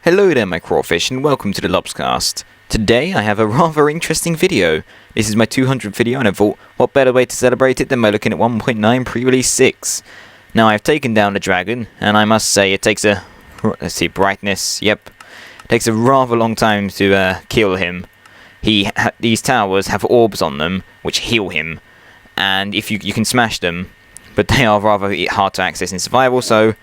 Hello there my crawfish and welcome to the Lobscast. Today I have a rather interesting video. This is my 200th video and I thought what better way to celebrate it than by looking at 1.9 pre-release 6. Now I've taken down the dragon and I must say it takes a, let's see, brightness, yep. It takes a rather long time to kill him. These towers have orbs on them which heal him, and if you can smash them, but they are rather hard to access in survival, so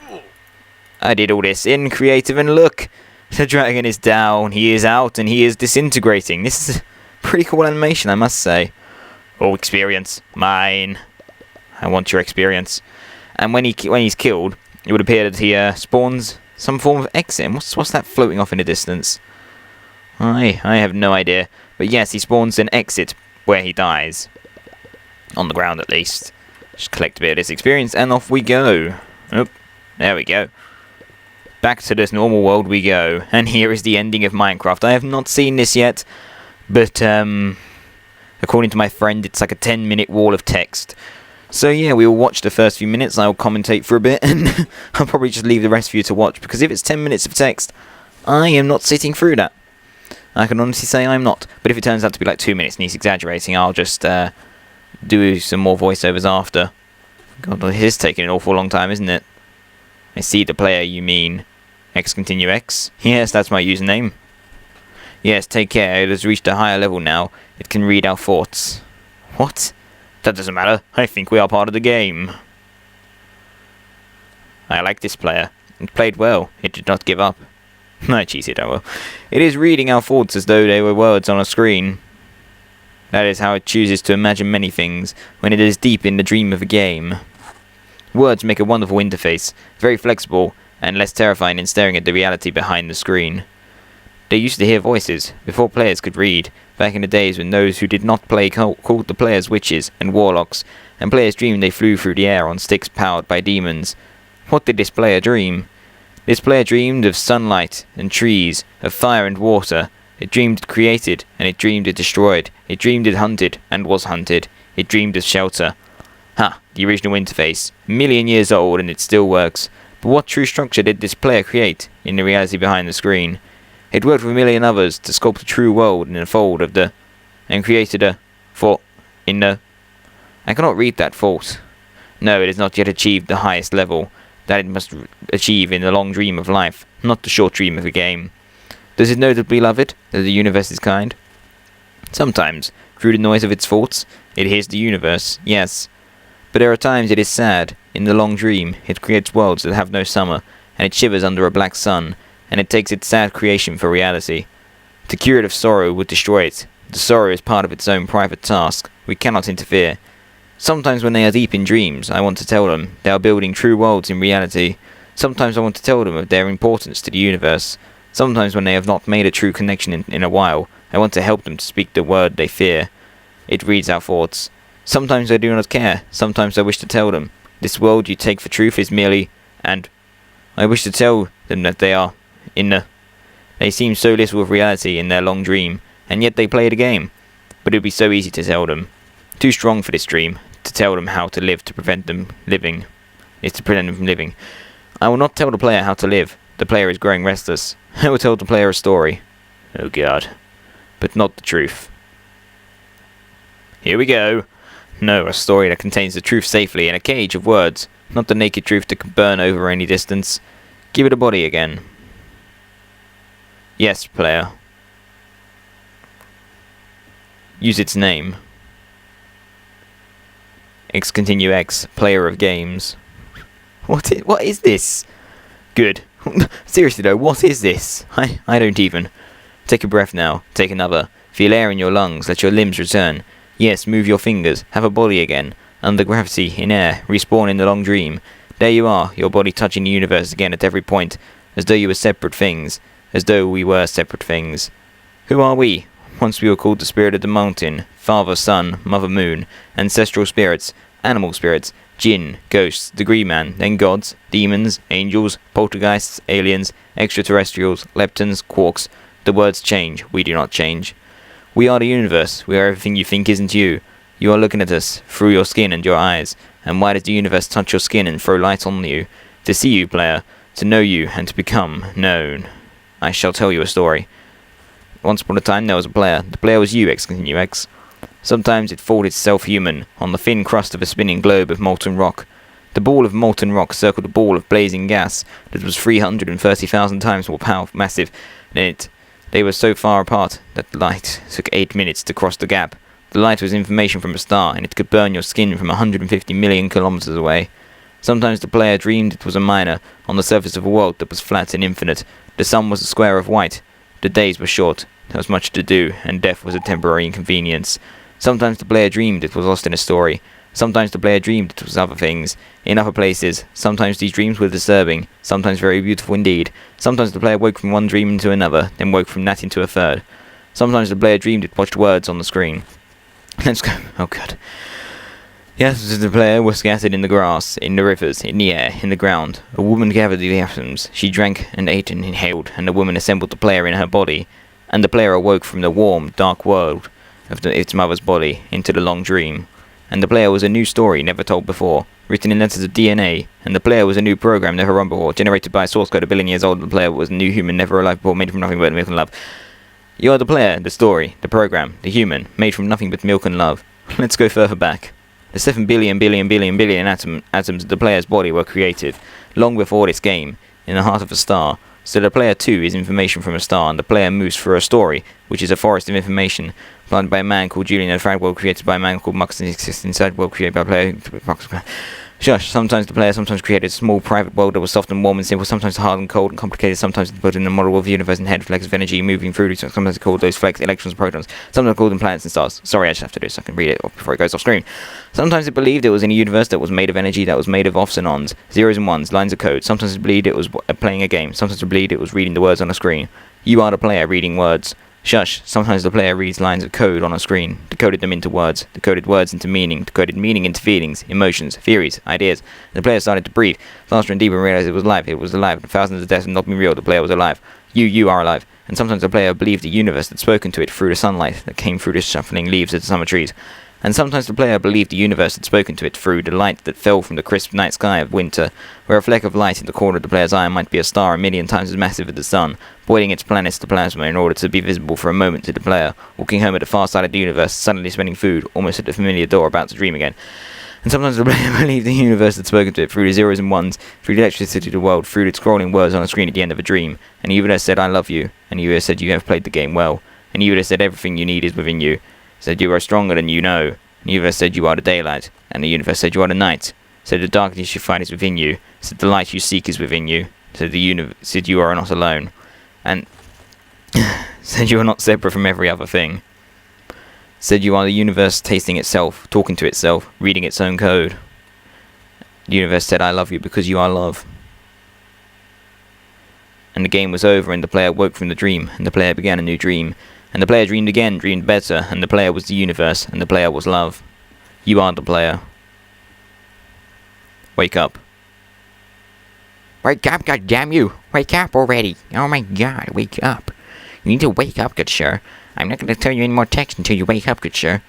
I did all this in creative and look! The dragon is down, he is out, and he is disintegrating. This is a pretty cool animation, I must say. Oh, experience. Mine. I want your experience. And when he's killed, it would appear that he spawns some form of exit. What's that floating off in the distance? I have no idea. But yes, he spawns an exit where he dies. On the ground, at least. Just collect a bit of this experience, and off we go. Oh, there we go. Back to this normal world we go, and here is the ending of Minecraft. I have not seen this yet, but according to my friend, it's like a 10-minute wall of text. So yeah, we will watch the first few minutes, I will commentate for a bit, and I'll probably just leave the rest for you to watch, because if it's 10 minutes of text, I am not sitting through that. I can honestly say I'm not, but if it turns out to be like 2 minutes and he's exaggerating, I'll just do some more voiceovers after. God, this is taking an awful long time, isn't it? I see the player, you mean. Continue X. Yes, that's my username. Yes, take care. It has reached a higher level now. It can read our thoughts. What? That doesn't matter. I think we are part of the game. I like this player. It played well. It did not give up. I cheated, I will. It is reading our thoughts as though they were words on a screen. That is how it chooses to imagine many things when it is deep in the dream of a game. Words make a wonderful interface, very flexible, and less terrifying in staring at the reality behind the screen. They used to hear voices, before players could read, back in the days when those who did not play called the players witches and warlocks, and players dreamed they flew through the air on sticks powered by demons. What did this player dream? This player dreamed of sunlight and trees, of fire and water. It dreamed it created, and it dreamed it destroyed. It dreamed it hunted, and was hunted. It dreamed of shelter. Ha, the original interface. A million years old and it still works. But what true structure did this player create in the reality behind the screen? It worked with a million others to sculpt a true world in the fold of the... and created a... thought in the... I cannot read that thought. No, it has not yet achieved the highest level that it must achieve in the long dream of life, not the short dream of a game. Does it know that we love it, that the universe is kind? Sometimes, through the noise of its thoughts, it hears the universe, yes. But there are times it is sad. In the long dream, it creates worlds that have no summer, and it shivers under a black sun, and it takes its sad creation for reality. To cure it of sorrow would destroy it. The sorrow is part of its own private task. We cannot interfere. Sometimes when they are deep in dreams, I want to tell them they are building true worlds in reality. Sometimes I want to tell them of their importance to the universe. Sometimes when they have not made a true connection in a while, I want to help them to speak the word they fear. It reads our thoughts. Sometimes I do not care. Sometimes I wish to tell them. This world you take for truth is merely, and I wish to tell them that they are in the... They seem so little of reality in their long dream, and yet they play the game. But it would be so easy to tell them. Too strong for this dream, to tell them how to live to prevent them living. Is to prevent them from living. I will not tell the player how to live. The player is growing restless. I will tell the player a story. Oh god. But not the truth. Here we go. No, a story that contains the truth safely in a cage of words, not the naked truth that can burn over any distance. Give it a body again. Yes, player. Use its name. Continue X, player of games. What is this? Good. Seriously though, what is this? I don't even. Take a breath now. Take another. Feel air in your lungs. Let your limbs return. Yes, move your fingers. Have a body again. Under gravity, in air. Respawn in the long dream. There you are, your body touching the universe again at every point. As though you were separate things. As though we were separate things. Who are we? Once we were called the spirit of the mountain. Father, Son, Mother Moon. Ancestral spirits. Animal spirits. Jinn, ghosts, the Green Man, then gods, demons, angels, poltergeists, aliens, extraterrestrials, leptons, quarks. The words change, we do not change. We are the universe, we are everything you think isn't you. You are looking at us, through your skin and your eyes. And why does the universe touch your skin and throw light on you? To see you, player, to know you, and to become known. I shall tell you a story. Once upon a time there was a player. The player was you, X continue X. Sometimes it thought itself human, on the thin crust of a spinning globe of molten rock. The ball of molten rock circled a ball of blazing gas that was 330,000 times more massive than it. They were so far apart that the light took 8 minutes to cross the gap. The light was information from a star, and it could burn your skin from 150 million kilometers away. Sometimes the player dreamed it was a miner on the surface of a world that was flat and infinite. The sun was a square of white. The days were short. There was much to do, and death was a temporary inconvenience. Sometimes the player dreamed it was lost in a story. Sometimes the player dreamed it was other things, in other places. Sometimes these dreams were disturbing, sometimes very beautiful indeed. Sometimes the player woke from one dream into another, then woke from that into a third. Sometimes the player dreamed it watched words on the screen. Let's go. Oh god. Yes, the player was scattered in the grass, in the rivers, in the air, in the ground. A woman gathered the atoms. She drank and ate and inhaled, and the woman assembled the player in her body. And the player awoke from the warm, dark world of its mother's body into the long dream. And the player was a new story never told before, written in letters of DNA. And the player was a new program never run before, generated by a source code a billion years old. The player was a new human never alive before, made from nothing but milk and love. You are the player, the story, the program, the human, made from nothing but milk and love. Let's go further back. The 7 billion atoms of the player's body were created, long before this game, in the heart of a star. So the player too is information from a star, and the player moves through a story, which is a forest of information, planted by a man called Julian, a frag world created by a man called Mux, and exists inside world created by a player. Shush, sometimes the player created a small private world that was soft and warm and simple, sometimes hard and cold and complicated, sometimes put in a model of the universe and head flecks of energy moving through, sometimes called those flecks electrons and protons, sometimes called them planets and stars. Sorry, I just have to do this so I can read it before it goes off screen. Sometimes it believed it was in a universe that was made of energy, that was made of offs and ons, zeros and ones, lines of code. Sometimes it believed it was playing a game, sometimes it believed it was reading the words on a screen. You are the player reading words. Shush, sometimes the player reads lines of code on a screen, decoded them into words, decoded words into meaning, decoded meaning into feelings, emotions, theories, ideas. And the player started to breathe, faster and deeper, and realized it was alive. It was alive. Thousands of deaths had not been real. The player was alive. You are alive. And sometimes the player believed the universe had spoken to it through the sunlight that came through the shuffling leaves of the summer trees. And sometimes the player believed the universe had spoken to it through the light that fell from the crisp night sky of winter, where a fleck of light in the corner of the player's eye might be a star a million times as massive as the sun, boiling its planets to plasma in order to be visible for a moment to the player, walking home at the far side of the universe, suddenly smelling food, almost at the familiar door, about to dream again. And sometimes the player believed the universe had spoken to it through the zeros and ones, through the electricity of the world, through its scrolling words on a screen at the end of a dream. And you would have said, I love you, and you would have said you have played the game well, and you would have said everything you need is within you, said you are stronger than you know. The universe said you are the daylight, and the universe said you are the night. Said the darkness you find is within you. Said the light you seek is within you. Said the universe said you are not alone, and said you are not separate from every other thing. Said you are the universe tasting itself, talking to itself, reading its own code. The universe said I love you because you are love. And the game was over, and the player woke from the dream, and the player began a new dream. And the player dreamed again, dreamed better, and the player was the universe, and the player was love. You are the player. Wake up. Wake up, goddamn you! Wake up already! Oh my god, wake up! You need to wake up, good sir. I'm not going to tell you any more text until you wake up, good sir.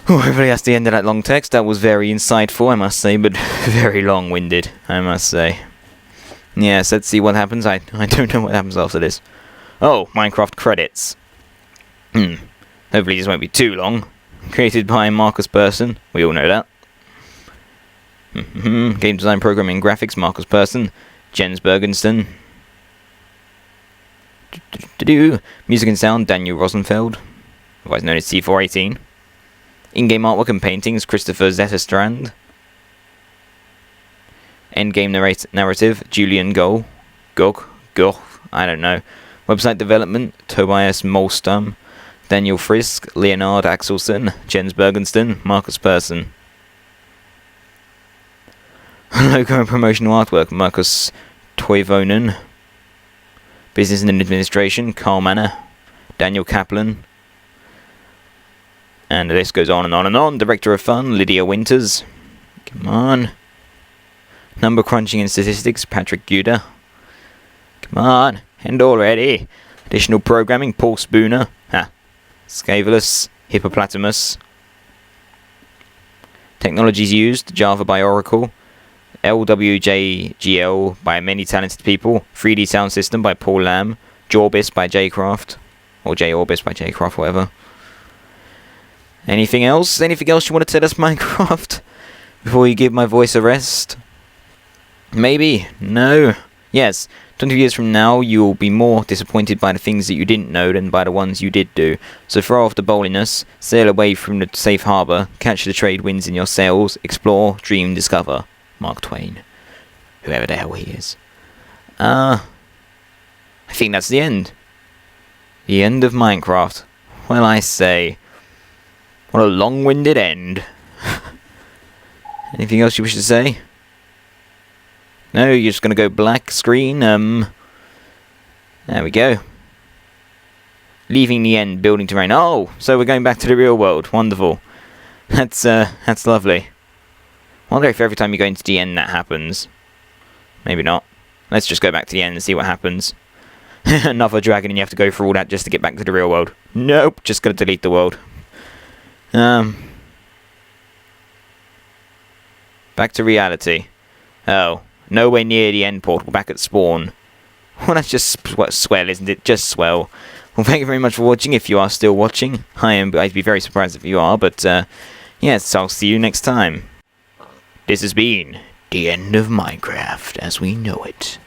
Oh, hopefully that's the end of that long text. That was very insightful, I must say, but very long-winded, I must say. Yes, let's see what happens. I don't know what happens after this. Oh, Minecraft credits. Hopefully this won't be too long. Created by Marcus Persson. We all know that. Game design, programming, graphics, Marcus Persson. Jens Bergensten. Music and sound, Daniel Rosenfeld, otherwise known as C418. In-game artwork and paintings, Christopher Zetterstrand. Endgame narrative, Julian Gog, I don't know. Website development, Tobias Molstam, Daniel Frisk, Leonard Axelson, Jens Bergensten, Marcus Persson. Logo and promotional artwork, Marcus Toivonen. Business and administration, Carl Manner, Daniel Kaplan. And the list goes on and on and on. Director of Fun, Lydia Winters. Come on. Number crunching and statistics, Patrick Guda. Come on. End already. Additional programming, Paul Spooner. Scavelus, Hippopotamus. Technologies used, Java by Oracle. LWJGL by many talented people. 3D sound system by Paul Lamb. Jorbis by Jcraft. Or Jorbis by Jcraft, whatever. Anything else? Anything else you want to tell us, Minecraft? Before you give my voice a rest? Maybe? No? Yes. 20 years from now, you will be more disappointed by the things that you didn't know than by the ones you did do. So throw off the bowliness, sail away from the safe harbour, catch the trade winds in your sails, explore, dream, discover. Mark Twain. Whoever the hell he is. I think that's the end. The end of Minecraft. Well, I say. What a long-winded end. Anything else you wish to say? No, you're just going to go black screen. There we go. Leaving the end, building terrain. Oh, so we're going back to the real world. Wonderful. That's lovely. I wonder if every time you go into the end that happens. Maybe not. Let's just go back to the end and see what happens. Another dragon and you have to go through all that just to get back to the real world. Nope, just going to delete the world. Back to reality. Oh. Nowhere near the end portal, back at spawn. Well, that's just swell, isn't it? Just swell. Well, thank you very much for watching, if you are still watching. I'd be very surprised if you are, but, yes, I'll see you next time. This has been the end of Minecraft as we know it.